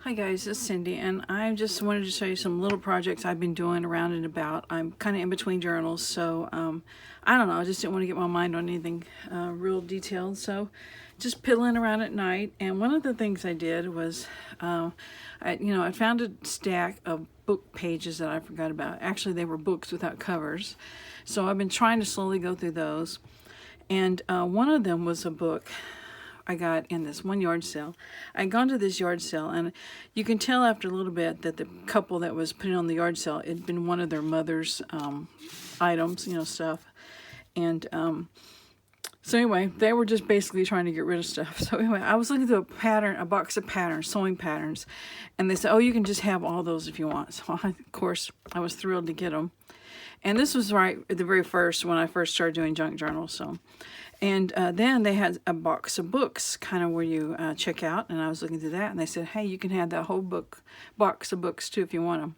Hi guys, it's Cindy, and I just wanted to show you some little projects I've been doing around and about. I'm kind of in between journals, so I don't know, I just didn't want to get my mind on anything real detailed, so just piddling around at night. And one of the things I did was, I found a stack of book pages that I forgot about. Actually, they were books without covers, so I've been trying to slowly go through those. And one of them was a book I got in this one yard sale. I'd gone to this yard sale, and you can tell after a little bit that the couple that was putting on the yard sale, it had been one of their mother's items, stuff. And so anyway, they were just basically trying to get rid of stuff. So anyway, I was looking through a box of patterns, sewing patterns, and they said, "Oh, you can just have all those if you want." So of course, I was thrilled to get them. And this was right at the very first, when I first started doing junk journals. So, and then they had a box of books, kind of where you check out. And I was looking through that, and they said, "Hey, you can have that whole box of books too if you want them."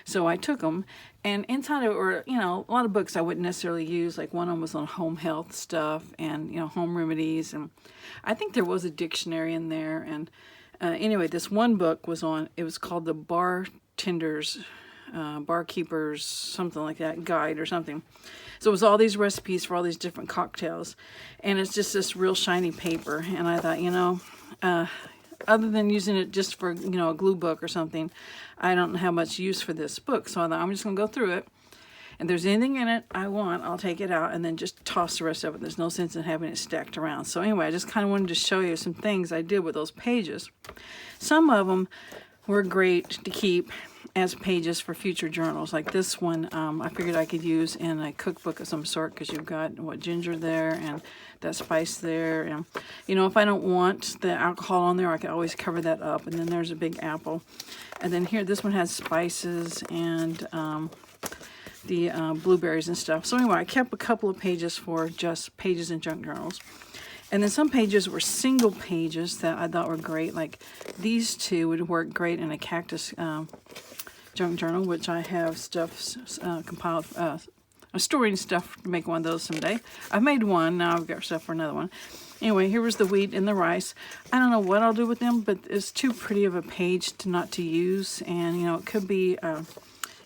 So I took them, and inside of it were, a lot of books I wouldn't necessarily use. Like one of them was on home health stuff and home remedies, and I think there was a dictionary in there. And anyway, this one book was on. It was called the Barkeepers, something like that, guide or something. So it was all these recipes for all these different cocktails, and it's just this real shiny paper. And I thought, other than using it just for a glue book or something, I don't have much use for this book. So I thought, I'm just gonna go through it, and if there's anything in it I want, I'll take it out and then just toss the rest of it. There's no sense in having it stacked around. So anyway, I just kind of wanted to show you some things I did with those pages. Some of them were great to keep as pages for future journals. Like this one, I figured I could use in a cookbook of some sort, because you've got ginger there and that spice there, and if I don't want the alcohol on there, I can always cover that up. And then there's a big apple, and then here this one has spices and the blueberries and stuff. So anyway, I kept a couple of pages for just pages in junk journals. And then some pages were single pages that I thought were great. Like these two would work great in a cactus junk journal, which I have stuff compiled. I'm storing stuff to make one of those someday. I've made one, now I've got stuff for another one. Anyway, here was the wheat and the rice. I don't know what I'll do with them, but it's too pretty of a page not to use. And, it could be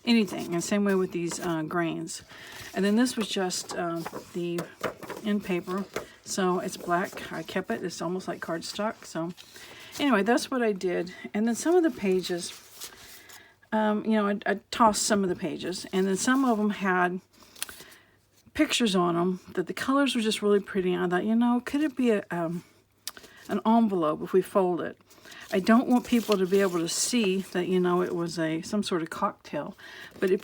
anything. And same way with these grains. And then this was just the end paper. So it's black. I kept it. It's almost like cardstock. So anyway, that's what I did. And then some of the pages, I tossed some of the pages. And then some of them had pictures on them that the colors were just really pretty. And I thought, could it be an envelope if we fold it? I don't want people to be able to see that, it was some sort of cocktail. But if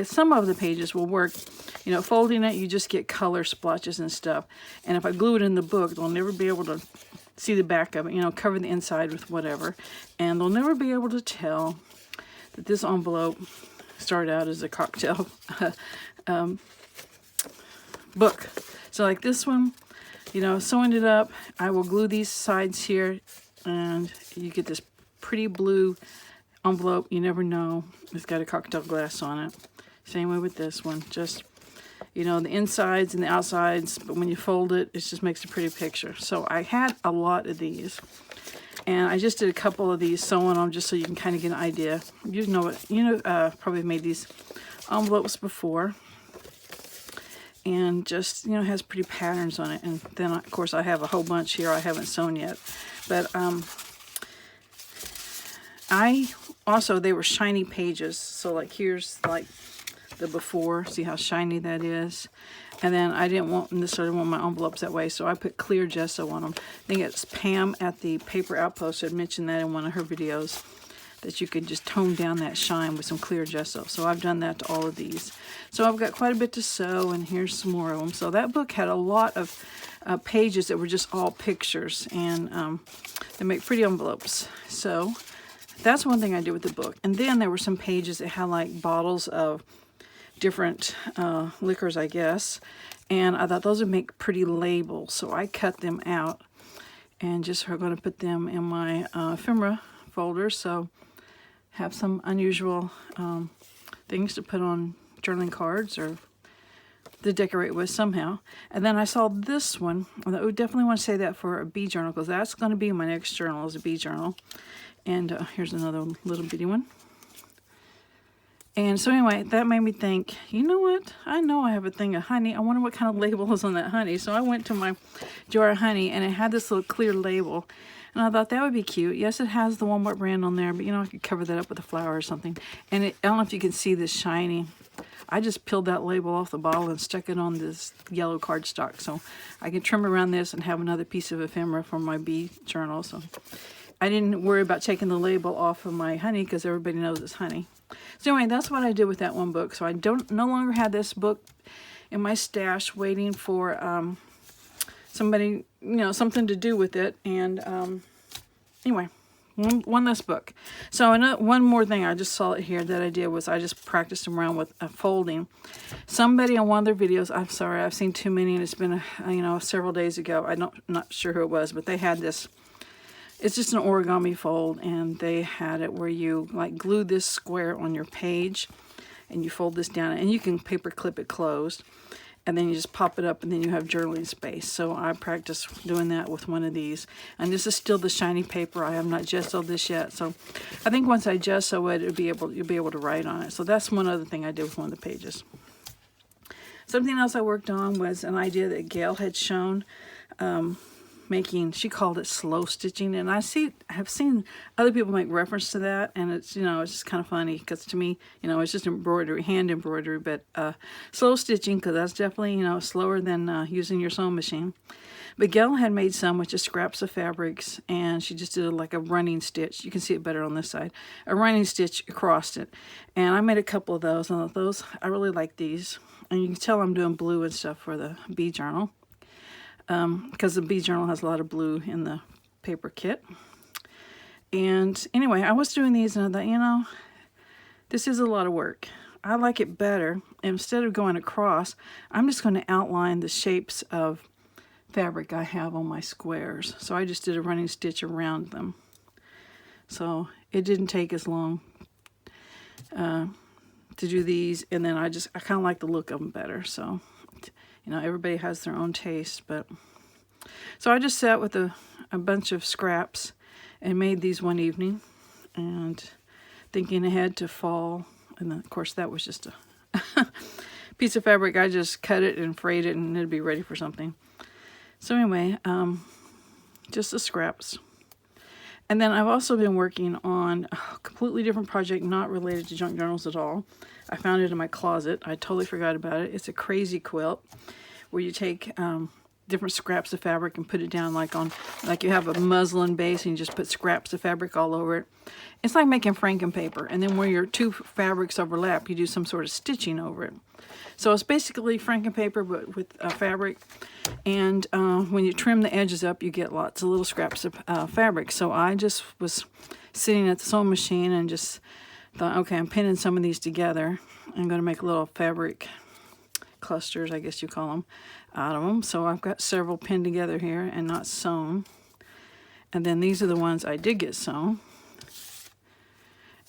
some of the pages will work, folding it, you just get color splotches and stuff. And if I glue it in the book, they'll never be able to see the back of it, cover the inside with whatever. And they'll never be able to tell that this envelope started out as a cocktail book. So like this one, sewing it up, I will glue these sides here, and you get this pretty blue envelope. You never know. It's got a cocktail glass on it. Same way with this one. Just, the insides and the outsides, but when you fold it, it just makes a pretty picture. So I had a lot of these, and I just did a couple of these sewing on just so you can kind of get an idea. Probably made these envelopes before. And just, has pretty patterns on it. And then, of course, I have a whole bunch here I haven't sewn yet. But they were shiny pages. So, like, here's, like, the before. See how shiny that is? And then I didn't necessarily want my envelopes that way, so I put clear gesso on them. I think it's Pam at the Paper Outpost had mentioned that in one of her videos, that you could just tone down that shine with some clear gesso. So I've done that to all of these. So I've got quite a bit to sew, and here's some more of them. So that book had a lot of pages that were just all pictures, and they make pretty envelopes. So that's one thing I did with the book. And then there were some pages that had like bottles of different liquors, I guess. And I thought those would make pretty labels. So I cut them out and just are going to put them in my ephemera folder. So have some unusual things to put on journaling cards or to decorate with somehow. And then I saw this one. I definitely want to say that for a bee journal, because that's going to be my next journal, is a bee journal. And here's another little bitty one. And so anyway, that made me think, you know what? I know I have a thing of honey. I wonder what kind of label is on that honey. So I went to my jar of honey, and it had this little clear label. And I thought that would be cute. Yes, it has the Walmart brand on there, but you know, I could cover that up with a flower or something. And I don't know if you can see this shiny. I just peeled that label off the bottle and stuck it on this yellow cardstock. So I can trim around this and have another piece of ephemera for my bee journal. So I didn't worry about taking the label off of my honey, because everybody knows it's honey. So anyway, that's what I did with that one book. So I no longer have this book in my stash waiting for somebody, you know, something to do with it. And anyway, one less book. So one more thing I just saw it here that I did was I just practiced around with folding. Somebody on one of their videos, I'm sorry, I've seen too many, and it's been you know, several days ago. I'm not sure who it was, but they had this. It's just an origami fold, and they had it where you like glue this square on your page, and you fold this down, and you can paper clip it closed, and then you just pop it up, and then you have journaling space. So I practiced doing that with one of these, and this is still the shiny paper. I have not gessoed this yet, so I think once I gesso it, you'll be able to write on it. So that's one other thing I did with one of the pages. Something else I worked on was an idea that Gail had shown. Making, she called it slow stitching, and I have seen other people make reference to that, and it's, you know, it's just kind of funny, because to me, you know, it's just embroidery, hand embroidery, but slow stitching, because that's definitely, you know, slower than using your sewing machine. But Gail had made some with just scraps of fabrics, and she just did like a running stitch. You can see it better on this side, a running stitch across it. And I made a couple of those, and those, I really like these, and you can tell I'm doing blue and stuff for the bee journal. Because the bee journal has a lot of blue in the paper kit. And anyway, I was doing these, and I thought, you know, this is a lot of work. I like it better. Instead of going across, I'm just going to outline the shapes of fabric I have on my squares. So I just did a running stitch around them. So it didn't take as long to do these, and then I kind of like the look of them better. So, you know, everybody has their own taste, but so I just sat with a bunch of scraps and made these one evening, and thinking ahead to fall. And then, of course, that was just a piece of fabric. I just cut it and frayed it, and it'd be ready for something. So anyway, just the scraps. And then I've also been working on a completely different project, not related to junk journals at all. I found it in my closet. I totally forgot about it. It's a crazy quilt where you take different scraps of fabric and put it down like you have a muslin base, and you just put scraps of fabric all over it. It's like making frankenpaper. And then where your two fabrics overlap, you do some sort of stitching over it. So it's basically frankenpaper, but with fabric. And when you trim the edges up, you get lots of little scraps of fabric. So I just was sitting at the sewing machine and just thought, okay, I'm pinning some of these together. I'm going to make little fabric clusters, I guess you call them, out of them. So I've got several pinned together here and not sewn. And then these are the ones I did get sewn.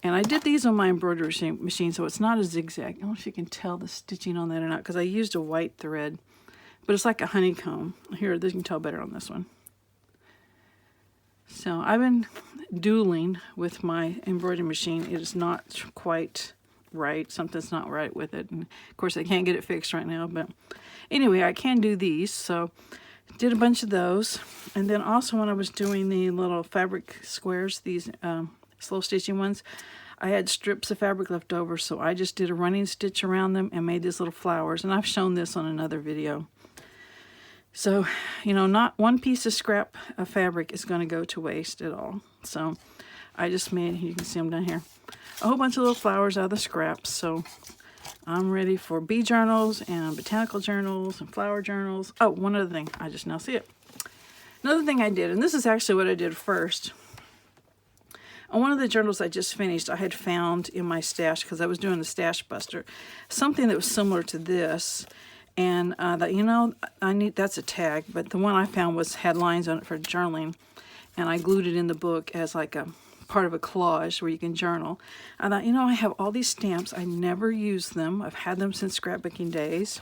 And I did these on my embroidery machine, so it's not a zigzag. I don't know if you can tell the stitching on that or not, because I used a white thread. But it's like a honeycomb. Here, you can tell better on this one. So I've been dueling with my embroidery machine. It is not quite right. Something's not right with it. And of course, I can't get it fixed right now. But anyway, I can do these. So did a bunch of those. And then also when I was doing the little fabric squares, these slow stitching ones, I had strips of fabric left over, so I just did a running stitch around them and made these little flowers. And I've shown this on another video. So, you know, not one piece of scrap of fabric is going to go to waste at all. So I just made, you can see them down here, a whole bunch of little flowers out of the scraps. So I'm ready for bee journals and botanical journals and flower journals. Oh, one other thing, I just now see it. Another thing I did, and this is actually what I did first. On one of the journals I just finished, I had found in my stash, because I was doing the Stash Buster, something that was similar to this. And that, you know, that's a tag, but the one I found had lines on it for journaling, and I glued it in the book as like a part of a collage where you can journal. I thought, you know, I have all these stamps. I never use them. I've had them since scrapbooking days.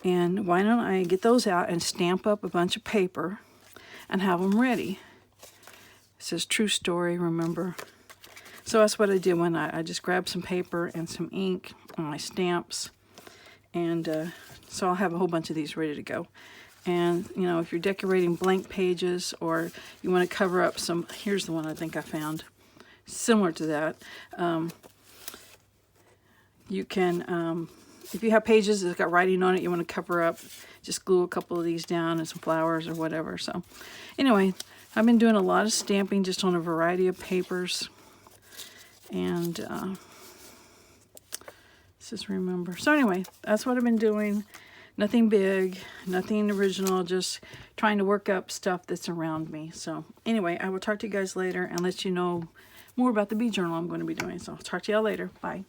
And why don't I get those out and stamp up a bunch of paper and have them ready. It says true story, remember. So that's what I did when I just grabbed some paper and some ink and my stamps. And so I'll have a whole bunch of these ready to go. And, you know, if you're decorating blank pages or you want to cover up some, here's the one I think I found, similar to that. You can, if you have pages that's got writing on it you want to cover up, just glue a couple of these down and some flowers or whatever. So anyway, I've been doing a lot of stamping just on a variety of papers. And just remember. So anyway, that's what I've been doing. Nothing big, nothing original, just trying to work up stuff that's around me. So anyway, I will talk to you guys later and let you know more about the bee journal I'm going to be doing. So I'll talk to y'all later. Bye.